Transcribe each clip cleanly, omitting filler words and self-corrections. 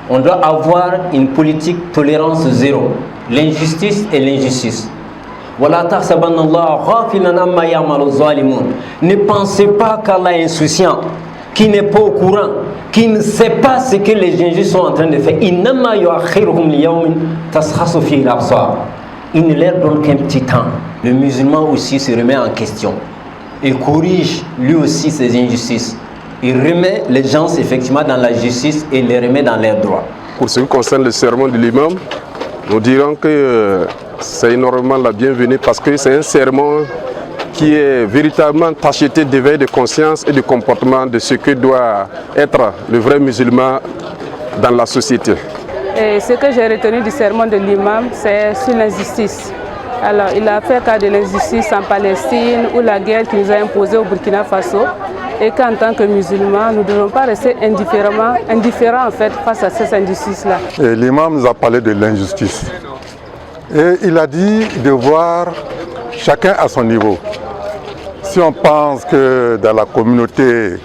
On doit avoir une politique tolérance zéro. L'injustice et l'injustice. Ne pensez pas qu'Allah est insouciant, qui n'est pas au courant, qui ne sait pas ce que les injustes sont en train de faire. Il ne leur donne qu'un petit temps. Le musulman aussi se remet en question et corrige lui aussi ses injustices. Il remet les gens effectivement dans la justice et les remet dans leurs droits. Pour ce qui concerne le sermon de l'imam, nous dirons que c'est énormément la bienvenue parce que c'est un sermon qui est véritablement tacheté d'éveil de conscience et de comportement de ce que doit être le vrai musulman dans la société. Et ce que j'ai retenu du sermon de l'imam, c'est sur l'injustice. Alors, il a fait cas de l'injustice en Palestine ou la guerre qui nous a imposée au Burkina Faso et qu'en tant que musulmans, nous ne devons pas rester indifférents en fait, face à ces injustices-là. L'imam nous a parlé de l'injustice et il a dit de voir chacun à son niveau. Si on pense que dans la communauté,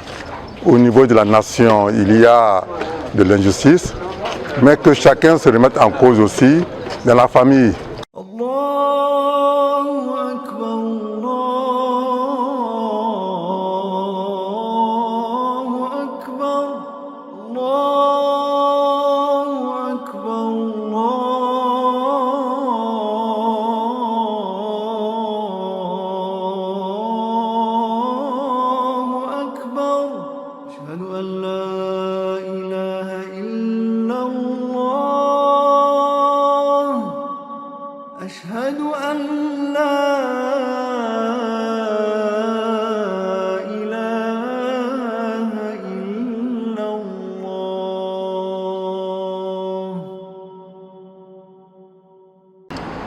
au niveau de la nation, il y a de l'injustice, mais que chacun se remette en cause aussi dans la famille.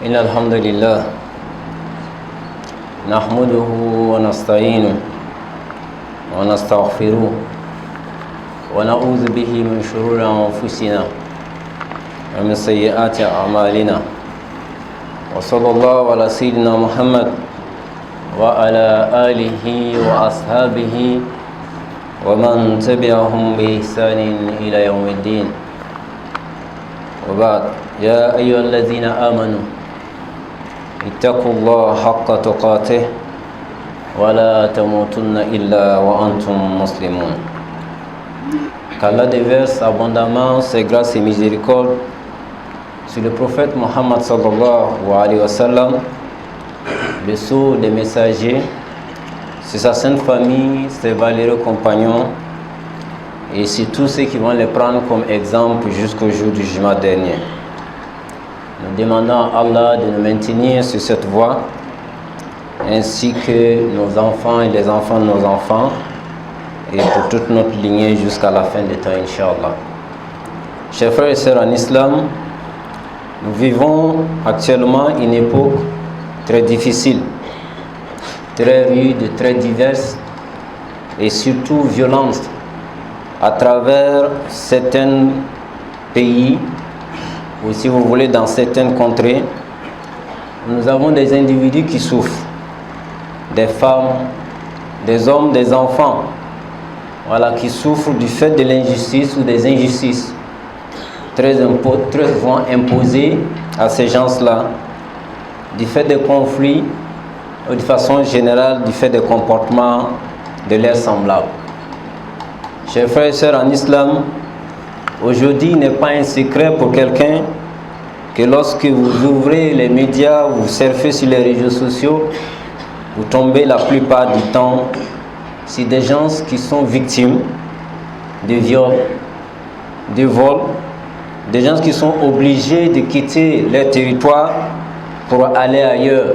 إن الحمد لله نحمده ونستعينه ونستغفره ونعوذ به من شرور أنفسنا ومن سيئات أعمالنا وصلى الله على سيدنا محمد وعلى آله وأصحابه ومن تبعهم بإحسان إلى يوم الدين وبعد يا أيها الذين آمنوا اتقوا الله حق تقاته ولا تموتن إلا وأنتم مسلمون. Qu'Allah déverse abondamment ses grâces et miséricordes sur le prophète Mohammed sallallahu alayhi wa sallam, le sceau des messagers, sur sa sainte famille, ses valeureux compagnons et sur tous ceux qui vont les prendre comme exemple jusqu'au jour du jugement dernier. Nous demandons à Allah de nous maintenir sur cette voie, ainsi que nos enfants et les enfants de nos enfants, et pour toute notre lignée jusqu'à la fin des temps, Inch'Allah. Chers frères et sœurs en islam, nous vivons actuellement une époque très difficile, très rude, très diverse, et surtout violente, à travers certains pays, ou si vous voulez dans certaines contrées. Nous avons des individus qui souffrent, des femmes, des hommes, des enfants, voilà, qui souffrent du fait de l'injustice ou des injustices très souvent imposées à ces gens-là, du fait des conflits ou de façon générale du fait des comportements de leurs semblables. Chers frères et sœurs en islam, aujourd'hui, il n'est pas un secret pour quelqu'un que lorsque vous ouvrez les médias, vous surfez sur les réseaux sociaux, vous tombez la plupart du temps sur des gens qui sont victimes de viols, de vols, des gens qui sont obligés de quitter leur territoire pour aller ailleurs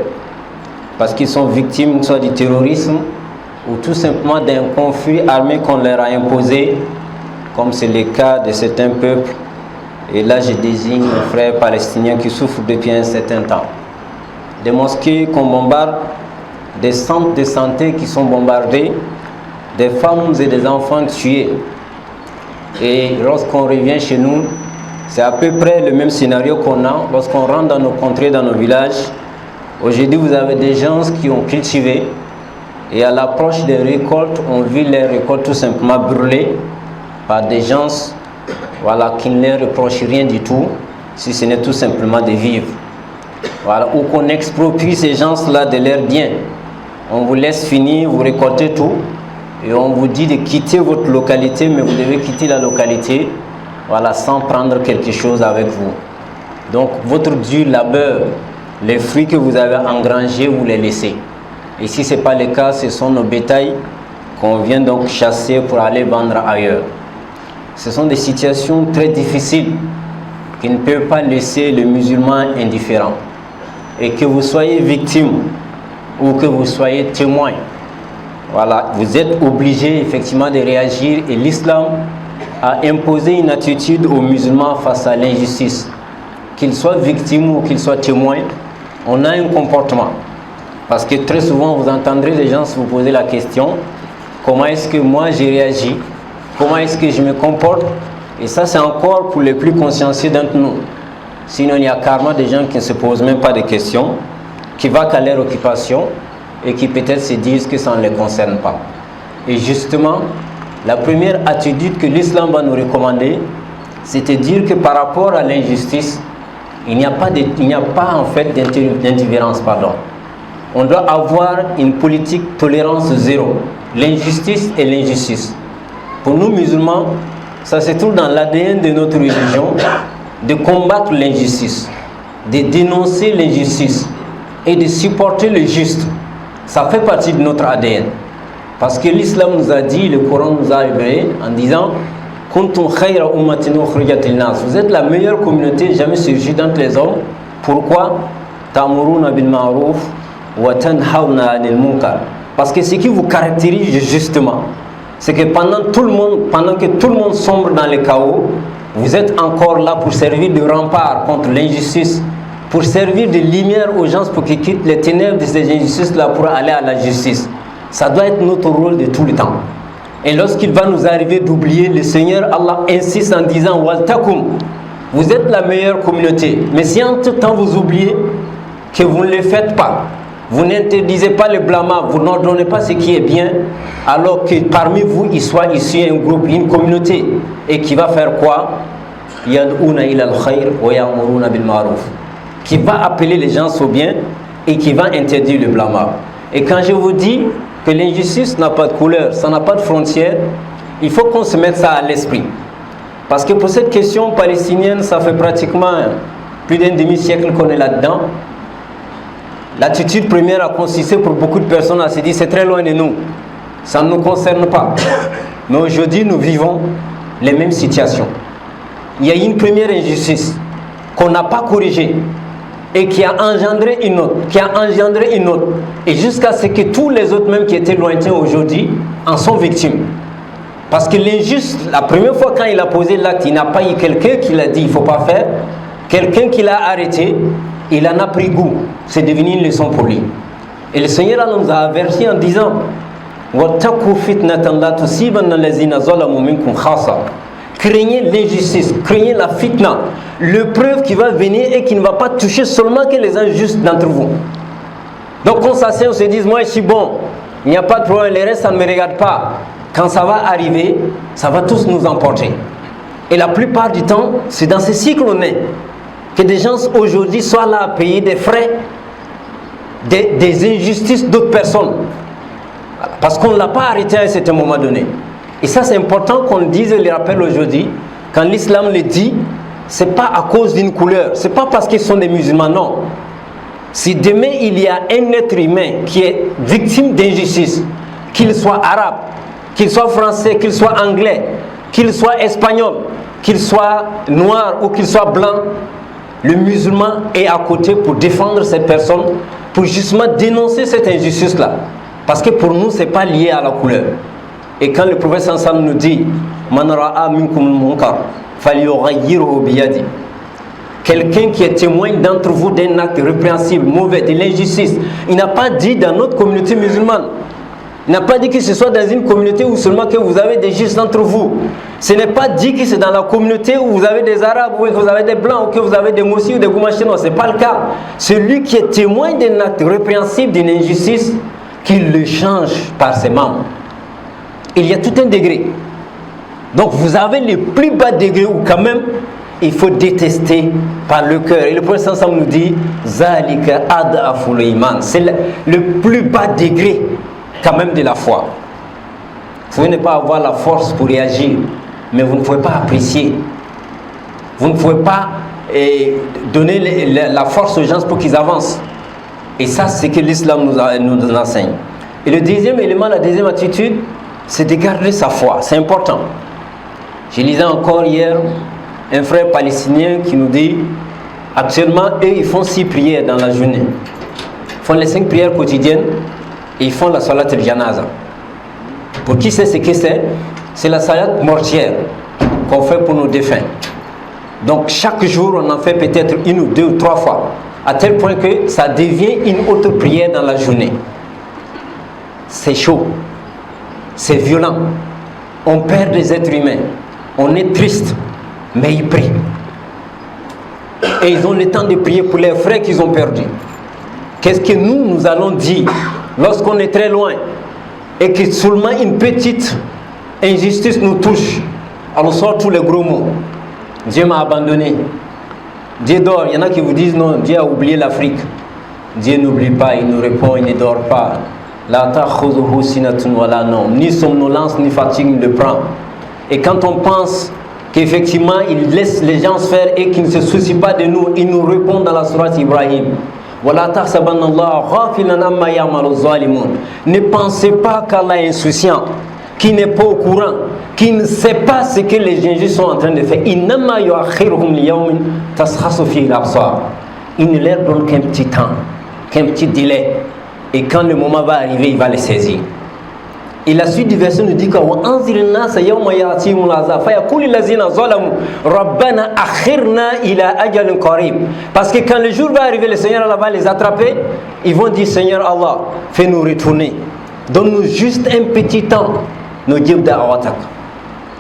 parce qu'ils sont victimes soit du terrorisme ou tout simplement d'un conflit armé qu'on leur a imposé, comme c'est le cas de certains peuples. Et là, je désigne les frères palestiniens qui souffrent depuis un certain temps. Des mosquées qu'on bombarde, des centres de santé qui sont bombardés, des femmes et des enfants tués. Et lorsqu'on revient chez nous, c'est à peu près le même scénario qu'on a lorsqu'on rentre dans nos contrées, dans nos villages. Aujourd'hui, vous avez des gens qui ont cultivé et à l'approche des récoltes, on vit les récoltes tout simplement brûlées par des gens voilà, qui ne leur reproche rien du tout, si ce n'est tout simplement de vivre. Voilà, ou qu'on exproprie ces gens-là de leurs biens. On vous laisse finir, vous récoltez tout, et on vous dit de quitter votre localité, mais vous devez quitter la localité, voilà, sans prendre quelque chose avec vous. Donc, votre dur labeur, les fruits que vous avez engrangés, vous les laissez. Et si ce n'est pas le cas, ce sont nos bétails qu'on vient donc chasser pour aller vendre ailleurs. Ce sont des situations très difficiles qui ne peuvent pas laisser le musulman indifférent. Et que vous soyez victime ou que vous soyez témoin, voilà, vous êtes obligé effectivement de réagir, et l'islam a imposé une attitude aux musulmans face à l'injustice. Qu'ils soient victimes ou qu'ils soient témoins, on a un comportement. Parce que très souvent vous entendrez les gens se vous poser la question: comment est-ce que moi j'ai réagi? Comment est-ce que je me comporte? Et ça, c'est encore pour les plus consciencieux d'entre nous. Sinon, il y a carrément des gens qui ne se posent même pas de questions, qui vont qu'à leur occupation et qui peut-être se disent que ça ne les concerne pas. Et justement, la première attitude que l'islam va nous recommander, c'est de dire que par rapport à l'injustice, il n'y a pas en fait d'indifférence, pardon. On doit avoir une politique tolérance zéro. L'injustice et l'injustice. Pour nous musulmans, ça se trouve dans l'ADN de notre religion, de combattre l'injustice, de dénoncer l'injustice et de supporter le juste. Ça fait partie de notre ADN. Parce que l'islam nous a dit, le Coran nous a révélé en disant: Kuntum khayra ummatin ukhrijat lin-nas. Vous êtes la meilleure communauté jamais surgie d'entre les hommes. Pourquoi? Ta'muruna bil ma'ruf wa tanhauna 'anil munkar. Parce que ce qui vous caractérise justement, c'est que pendant que tout le monde sombre dans le chaos, vous êtes encore là pour servir de rempart contre l'injustice, pour servir de lumière aux gens pour qu'ils quittent les ténèbres de ces injustices-là pour aller à la justice. Ça doit être notre rôle de tout le temps. Et lorsqu'il va nous arriver d'oublier, le Seigneur Allah insiste en disant: Waltakum, vous êtes la meilleure communauté. Mais si en tout temps vous oubliez, que vous ne le faites pas, vous n'interdisez pas le blâmage, vous n'ordonnez pas ce qui est bien, alors que parmi vous, il soit ici un groupe, une communauté, et qui va faire quoi? Yad'una ila al-khayr wa ya'muruna bil ma'ruf, qui va appeler les gens au bien et qui va interdire le blâmage. Et quand je vous dis que l'injustice n'a pas de couleur, ça n'a pas de frontière, il faut qu'on se mette ça à l'esprit. Parce que pour cette question palestinienne, ça fait pratiquement plus d'un demi-siècle qu'on est là-dedans. L'attitude première a consisté pour beaucoup de personnes à se dire: c'est très loin de nous, ça ne nous concerne pas. Mais aujourd'hui, nous vivons les mêmes situations. Il y a une première injustice qu'on n'a pas corrigée et qui a engendré une autre, et jusqu'à ce que tous les autres même qui étaient lointains aujourd'hui en sont victimes. Parce que l'injuste, la première fois quand il a posé l'acte, il n'a pas eu quelqu'un qui l'a dit il ne faut pas faire, quelqu'un qui l'a arrêté, il en a pris goût, c'est devenu une leçon pour lui. Et le Seigneur nous a averti en disant: craignez l'injustice, craignez la fitna, le preuve qui va venir et qui ne va pas toucher seulement que les injustes d'entre vous. Donc on s'assied, on se dit: moi je suis bon, il n'y a pas de problème, les restes ça ne me regarde pas. Quand ça va arriver, ça va tous nous emporter. Et la plupart du temps, c'est dans ce cycle on est, que des gens aujourd'hui soient là à payer des frais, des injustices d'autres personnes. Parce qu'on ne l'a pas arrêté à un certain moment donné. Et ça c'est important qu'on le dise et le rappelle aujourd'hui. Quand l'islam le dit, ce n'est pas à cause d'une couleur, ce n'est pas parce qu'ils sont des musulmans, non. Si demain il y a un être humain qui est victime d'injustice, qu'il soit arabe, qu'il soit français, qu'il soit anglais, qu'il soit espagnol, qu'il soit noir ou qu'il soit blanc, le musulman est à côté pour défendre cette personne, pour justement dénoncer cette injustice-là. Parce que pour nous, ce n'est pas lié à la couleur. Et quand le prophète sallallahu nous dit: Man ra'a minkum al-munkar falyughayyirhu biyadi, quelqu'un qui est témoin d'entre vous d'un acte répréhensible, mauvais, de l'injustice, il n'a pas dit dans notre communauté musulmane, il n'a pas dit que ce soit dans une communauté où seulement que vous avez des justes entre vous. Ce n'est pas dit que c'est dans la communauté où vous avez des arabes, ou que vous avez des blancs, ou que vous avez des moussis ou des goumachis. Non, ce n'est pas le cas. Celui qui est témoin d'un acte répréhensible, d'une injustice, qu'il le change par ses membres. Il y a tout un degré. Donc vous avez le plus bas degré où quand même il faut détester par le cœur. Et le prophète Sam nous dit Zalika ad'aful iman. C'est le plus bas degré quand même de la foi. Vous pouvez ne pas avoir la force pour réagir, mais vous ne pouvez pas apprécier. Vous ne pouvez pas donner la force aux gens pour qu'ils avancent. Et ça, c'est ce que l'islam nous enseigne. Et le deuxième élément, la deuxième attitude, c'est de garder sa foi. C'est important. Je lisais encore hier un frère palestinien qui nous dit actuellement, eux, ils font 6 prières dans la journée. Ils font les 5 prières quotidiennes et ils font la salat al-janaza. Pour qui sait ce que c'est? C'est la salat mortière qu'on fait pour nos défunts. Donc chaque jour, on en fait peut-être 1 ou 2 ou 3 fois, à tel point que ça devient une autre prière dans la journée. C'est chaud, c'est violent. On perd des êtres humains, on est triste, mais ils prient. Et ils ont le temps de prier pour les frères qu'ils ont perdus. Qu'est-ce que nous allons dire lorsqu'on est très loin et que seulement une petite injustice nous touche? Alors sort tous les gros mots. Dieu m'a abandonné. Dieu dort. Il y en a qui vous disent non, Dieu a oublié l'Afrique. Dieu n'oublie pas, il nous répond, il ne dort pas. La ta'khudhuhu sinatun wala nawm. Ni somnolence ni fatigue ne le prend. Et quand on pense qu'effectivement il laisse les gens faire et qu'il ne se soucie pas de nous, il nous répond dans la sourate Ibrahim. Wala tahsabanna Allah ghafilan amma ya'malu zalimun. Ne pensez pas qu'Allah est insouciant, qui n'est pas au courant, qui ne sait pas ce que les injustes sont en train de faire. Innama yu'akhiruhum liyawmin tashasu fihi al-absar. Il ne leur donne qu'un petit temps, qu'un petit délai. Et quand le moment va arriver, il va les saisir. Et la suite du verset nous dit que parce que quand le jour va arriver, le Seigneur Allah va les attraper. Ils vont dire Seigneur Allah, fais-nous retourner, donne-nous juste un petit temps,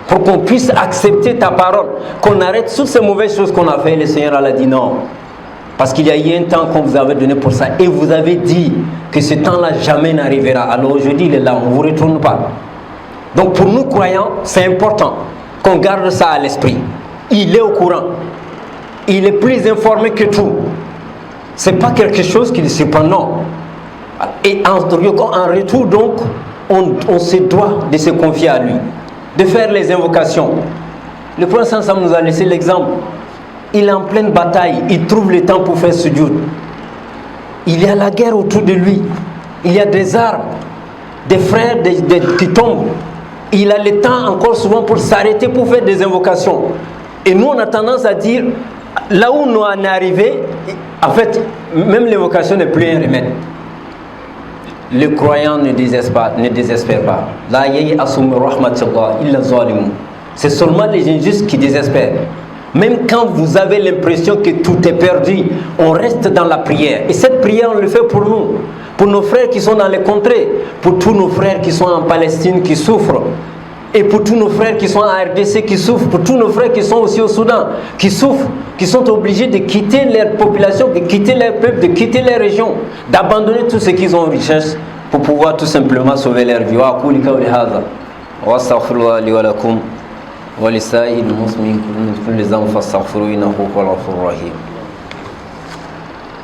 pour qu'on puisse accepter ta parole, qu'on arrête toutes ces mauvaises choses qu'on a fait. Le Seigneur Allah dit non, parce qu'il y a eu un temps qu'on vous avait donné pour ça et vous avez dit que ce temps-là jamais n'arrivera. Alors aujourd'hui il est là, on ne vous retourne pas. Donc pour nous croyants, c'est important qu'on garde ça à l'esprit. Il est au courant, il est plus informé que tout. C'est pas quelque chose qui le surprend, non. Et en retour donc, on se doit de se confier à lui, de faire les invocations. Le prophète Sam nous a laissé l'exemple. Il est en pleine bataille, il trouve le temps pour faire sujoud. Il y a la guerre autour de lui, il y a des armes, des frères qui tombent. Il a le temps encore souvent pour s'arrêter pour faire des invocations. Et nous on a tendance à dire, là où on est arrivé, en fait, même l'invocation n'est plus un remède. Le croyant ne désespère pas. La ya'asu min rahmatillah illa zalimun. C'est seulement les injustes qui désespèrent. Même quand vous avez l'impression que tout est perdu, on reste dans la prière. Et cette prière, on le fait pour nous, pour nos frères qui sont dans les contrées, pour tous nos frères qui sont en Palestine qui souffrent, et pour tous nos frères qui sont en RDC qui souffrent, pour tous nos frères qui sont aussi au Soudan qui souffrent, qui sont obligés de quitter leur population, de quitter leur peuple, de quitter leur région, d'abandonner tout ce qu'ils ont en richesse pour pouvoir tout simplement sauver leur vie. ولسائر المسلمين من كل ذنب فاستغفروا إنه هو الغفور الرحيم.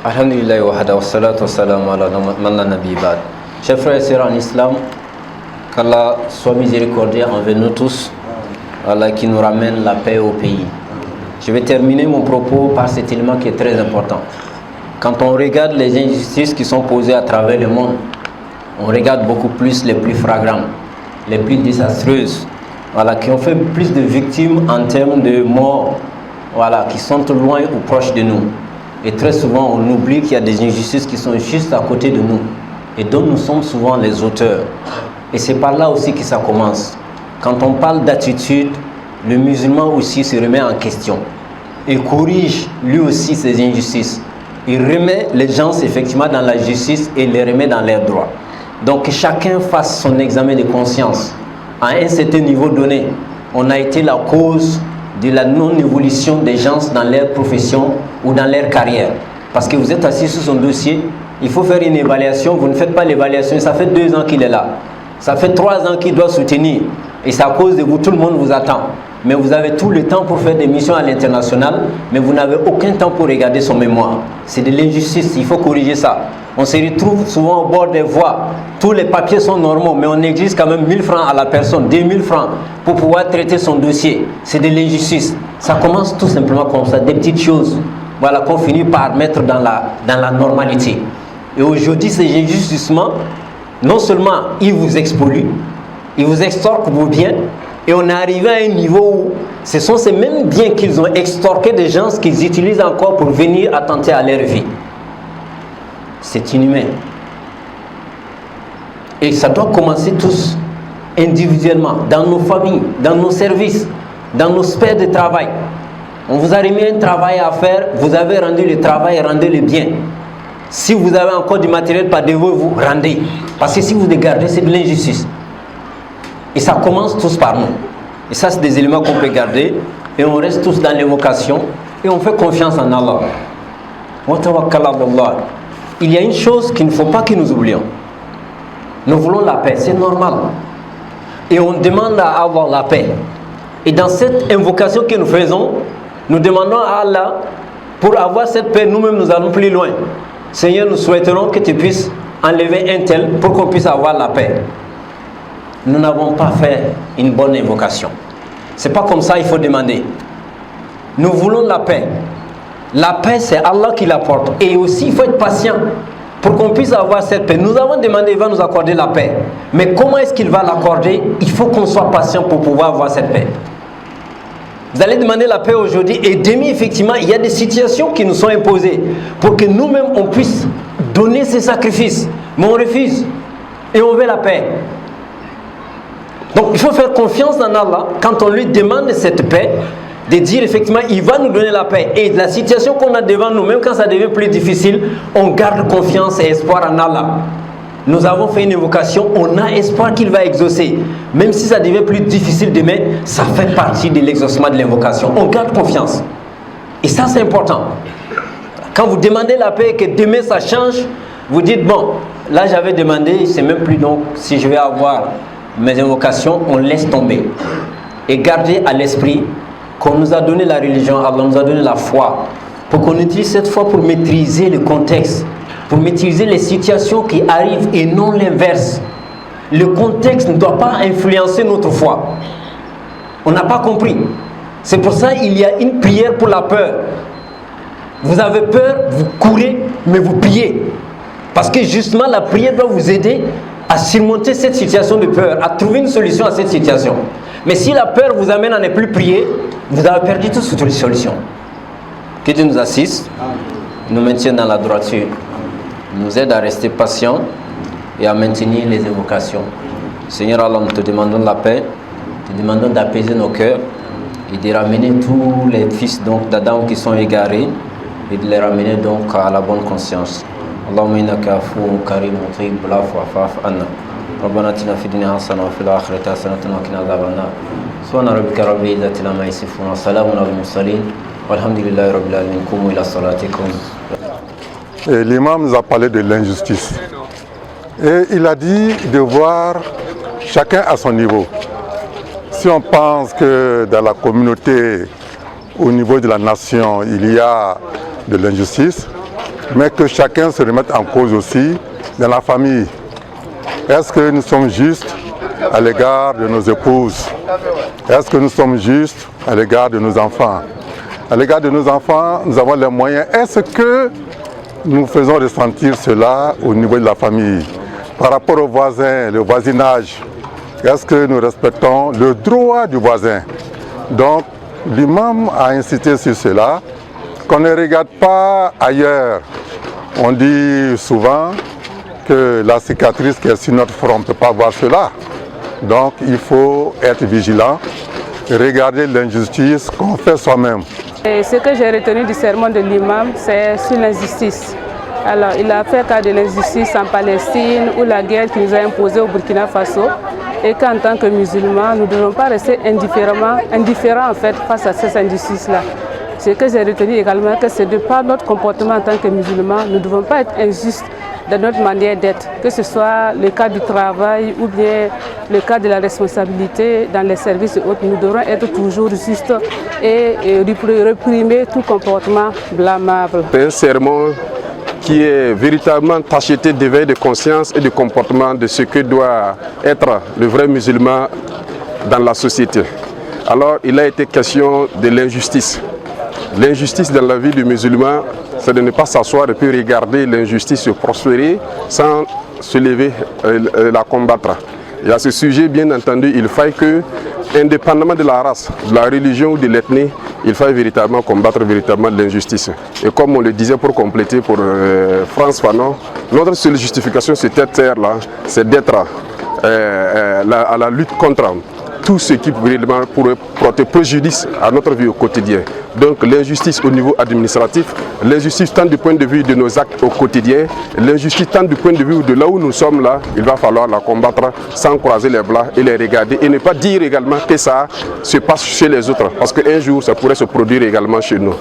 الحمد لله وحده والصلاة والسلام على من لا نبي بعد. Chers frères et sœurs en islam, qu'Allah soit miséricordieux envers nous tous, Allah qui nous ramène la paix au pays. Je vais terminer mon propos par cet élément qui est très important. Quand on regarde les injustices qui sont posées à travers le monde, on regarde beaucoup plus les plus flagrantes, les plus désastreuses, voilà, qui ont fait plus de victimes en termes de morts, voilà, qui sont loin ou proches de nous. Et très souvent, on oublie qu'il y a des injustices qui sont juste à côté de nous et dont nous sommes souvent les auteurs. Et c'est par là aussi que ça commence. Quand on parle d'attitude, le musulman aussi se remet en question et corrige lui aussi ses injustices. Il remet les gens effectivement dans la justice et les remet dans leurs droits. Donc que chacun fasse son examen de conscience. À un certain niveau donné, on a été la cause de la non-évolution des gens dans leur profession ou dans leur carrière. Parce que vous êtes assis sur son dossier, il faut faire une évaluation, vous ne faites pas l'évaluation, ça fait 2 ans qu'il est là. Ça fait 3 ans qu'il doit soutenir. Et c'est à cause de vous, tout le monde vous attend. Mais vous avez tout le temps pour faire des missions à l'international, mais vous n'avez aucun temps pour regarder son mémoire. C'est de l'injustice, il faut corriger ça. On se retrouve souvent au bord des voies. Tous les papiers sont normaux, mais on exige quand même 1000 francs à la personne, 2000 francs pour pouvoir traiter son dossier. C'est de l'injustice. Ça commence tout simplement comme ça, des petites choses. Voilà, qu'on finit par mettre dans la normalité. Et aujourd'hui, ces injustissements, non seulement ils vous expolient, ils vous extorquent vos biens, et on est arrivé à un niveau où ce sont ces mêmes biens qu'ils ont extorqués des gens qu'ils utilisent encore pour venir attenter à leur vie. C'est inhumain. Et ça doit commencer tous, individuellement, dans nos familles, dans nos services, dans nos sphères de travail. On vous a remis un travail à faire, vous avez rendu le travail, rendez le bien. Si vous avez encore du matériel par défaut, vous rendez. Parce que si vous regardez, c'est de l'injustice. Et ça commence tous par nous. Et ça, c'est des éléments qu'on peut garder. Et on reste tous dans l'évocation. Et on fait confiance en Allah. Il y a une chose qu'il ne faut pas que nous oublions. Nous voulons la paix, c'est normal. Et on demande à avoir la paix. Et dans cette invocation que nous faisons, nous demandons à Allah, pour avoir cette paix, nous-mêmes nous allons plus loin. Seigneur, nous souhaiterons que tu puisses enlever un tel pour qu'on puisse avoir la paix. Nous n'avons pas fait une bonne invocation. C'est pas comme ça il faut demander. Nous voulons la paix. La paix, c'est Allah qui l'apporte. Et aussi, il faut être patient pour qu'on puisse avoir cette paix. Nous avons demandé, il va nous accorder la paix. Mais comment est-ce qu'il va l'accorder? Il faut qu'on soit patient pour pouvoir avoir cette paix. Vous allez demander la paix aujourd'hui et demain, effectivement, il y a des situations qui nous sont imposées pour que nous-mêmes, on puisse donner ces sacrifices. Mais on refuse et on veut la paix. Donc, il faut faire confiance en Allah quand on lui demande cette paix, de dire effectivement, il va nous donner la paix. Et la situation qu'on a devant nous, même quand ça devient plus difficile, on garde confiance et espoir en Allah. Nous avons fait une invocation, on a espoir qu'il va exaucer. Même si ça devient plus difficile demain, ça fait partie de l'exaucement de l'invocation. On garde confiance. Et ça, c'est important. Quand vous demandez la paix et que demain ça change, vous dites, bon, là j'avais demandé, c'est même plus donc, si je vais avoir mes invocations, on laisse tomber. Et gardez à l'esprit qu'on nous a donné la religion, Allah nous a donné la foi, pour qu'on utilise cette foi pour maîtriser le contexte, pour maîtriser les situations qui arrivent et non l'inverse. Le contexte ne doit pas influencer notre foi. On n'a pas compris. C'est pour ça qu'il y a une prière pour la peur. Vous avez peur, vous courez, mais vous priez. Parce que justement, la prière doit vous aider à surmonter cette situation de peur, à trouver une solution à cette situation. Mais si la peur vous amène à ne plus prier, vous avez perdu toute les solutions. Que Dieu nous assiste, nous maintienne dans la droiture, nous aide à rester patients et à maintenir les évocations. Seigneur Allah, nous te demandons la paix, te demandons d'apaiser nos cœurs et de ramener tous les fils d'Adam qui sont égarés et de les ramener donc à la bonne conscience. Allahumma innaka afuwwun karimun tuhibbul afwa fa'fu anna. ربنا اتنا في الدنيا حسنه وفي الاخره حسنه وقنا عذاب النار سبحان ربك رب العزه عما يصفون وسلام على المرسلين والحمد لله رب العالمين قوموا الى صلاتكم. L'imam nous a parlé de l'injustice et il a dit de voir chacun à son niveau. Si on pense que dans la communauté, au niveau de la nation, il y a de l'injustice, mais que chacun se remette en cause aussi dans la famille. Est-ce que nous sommes justes à l'égard de nos épouses? Est-ce que nous sommes justes à l'égard de nos enfants? À l'égard de nos enfants, nous avons les moyens. Est-ce que nous faisons ressentir cela au niveau de la famille? Par rapport aux voisins, le voisinage, est-ce que nous respectons le droit du voisin? Donc, l'imam a insisté sur cela, qu'on ne regarde pas ailleurs. On dit souvent que la cicatrice qui est sur notre front ne peut pas voir cela. Donc il faut être vigilant, regarder l'injustice qu'on fait soi-même. Ce que j'ai retenu du sermon de l'imam, c'est sur l'injustice. Alors il a fait cas de l'injustice en Palestine ou la guerre qui nous a imposée au Burkina Faso et qu'en tant que musulmans, nous ne devons pas rester indifférents en fait face à ces injustices-là. Ce que j'ai retenu également, que c'est de par notre comportement en tant que musulmans, nous ne devons pas être injustes dans notre manière d'être, que ce soit le cas du travail ou bien le cas de la responsabilité dans les services et autres. Nous devrons être toujours justes et réprimer tout comportement blâmable. C'est un sermon qui est véritablement tacheté d'éveil de conscience et de comportement de ce que doit être le vrai musulman dans la société. Alors, il a été question de l'injustice. L'injustice dans la vie du musulman, c'est de ne pas s'asseoir et puis regarder l'injustice se prospérer sans se lever et la combattre. Et à ce sujet, bien entendu, il faut que, indépendamment de la race, de la religion ou de l'ethnie, il faut véritablement combattre véritablement l'injustice. Et comme on le disait pour compléter pour France Fanon, notre seule justification sur cette terre-là, c'est d'être à la lutte contre tout ce qui pourrait porter préjudice à notre vie au quotidien. Donc l'injustice au niveau administratif, l'injustice tant du point de vue de nos actes au quotidien, l'injustice tant du point de vue de là où nous sommes là, il va falloir la combattre sans croiser les bras et les regarder et ne pas dire également que ça se passe chez les autres parce qu'un jour ça pourrait se produire également chez nous.